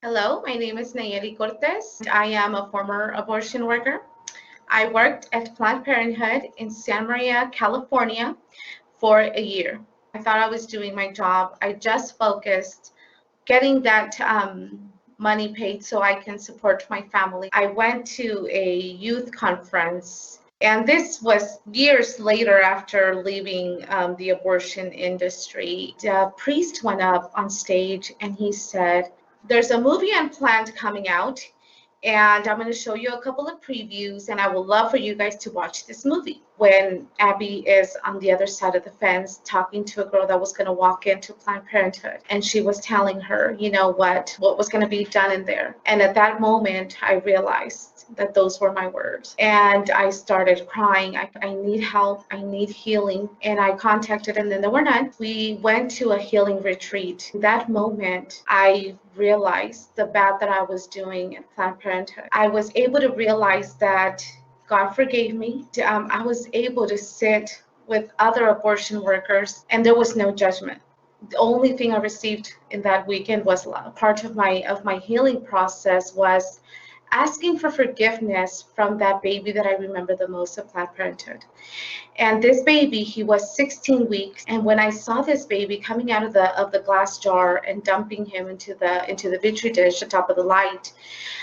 Hello, my name is Nalleley. I am a former abortion worker. I worked at Planned Parenthood in Santa Maria, California for a year. I thought I was doing my job. I just focused getting that money paid so I can support my family. I went to a youth conference, and this was years later after leaving the abortion industry. The priest went up on stage and he said, there's a movie unplanned coming out, and I'm going to show you a couple of previews, and I would love for you guys to watch this movie. When Abby is on the other side of the fence talking to a girl that was going to walk into Planned Parenthood, and she was telling her, what was going to be done in there. And at that moment, I realized that those were my words. And I started crying. I need help. I need healing. And I contacted, and then there were none. We went to a healing retreat. That moment, I realized the bad that I was doing at Planned Parenthood. I was able to realize that God forgave me. I was able to sit with other abortion workers, and there was no judgment. The only thing I received in that weekend was love. Part of my healing process was asking for forgiveness from that baby that I remember the most of Planned Parenthood. And this baby, he was 16 weeks. And when I saw this baby coming out of the glass jar and dumping him into the petri dish on top of the light,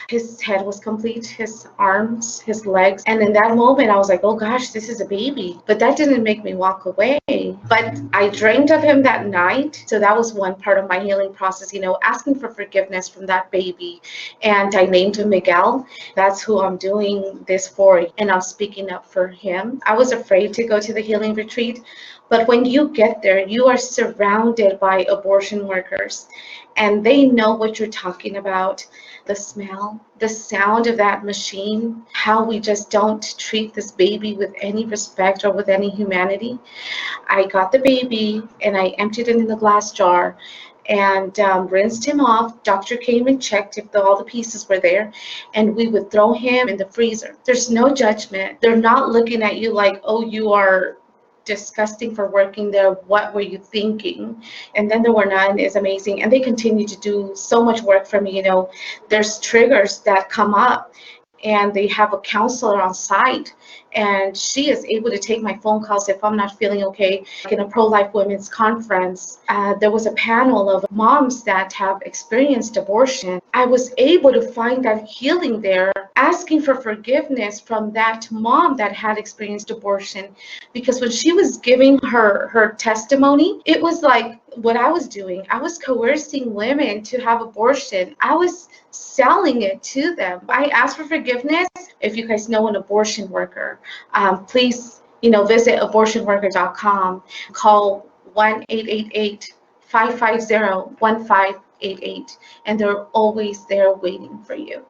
his head was complete, his arms, his legs. And in that moment, I was like, oh gosh, this is a baby. But that didn't make me walk away. But I dreamed of him that night. So that was one part of my healing process, asking for forgiveness from that baby. And I named him Miguel. That's who I'm doing this for. And I'm speaking up for him. I was afraid to go to the healing retreat. But when you get there, you are surrounded by abortion workers, and they know what you're talking about. The smell, the sound of that machine, how we just don't treat this baby with any respect or with any humanity. I got the baby and I emptied it in the glass jar and rinsed him off. Doctor came and checked if all the pieces were there, and we would throw him in the freezer. There's no judgment. They're not looking at you like, oh, you are disgusting for working there. What were you thinking? And then there were none is amazing. And they continue to do so much work for me. There's triggers that come up, and they have a counselor on site, and she is able to take my phone calls if I'm not feeling okay. Like in a pro-life women's conference, there was a panel of moms that have experienced abortion. I was able to find that healing there, asking for forgiveness from that mom that had experienced abortion, because when she was giving her testimony, it was like what I was doing. I was coercing women to have abortion. I was selling it to them. I asked for forgiveness. If you guys know an abortion worker, please, visit abortionworker.com. Call 1-888-550-1588, and they're always there waiting for you.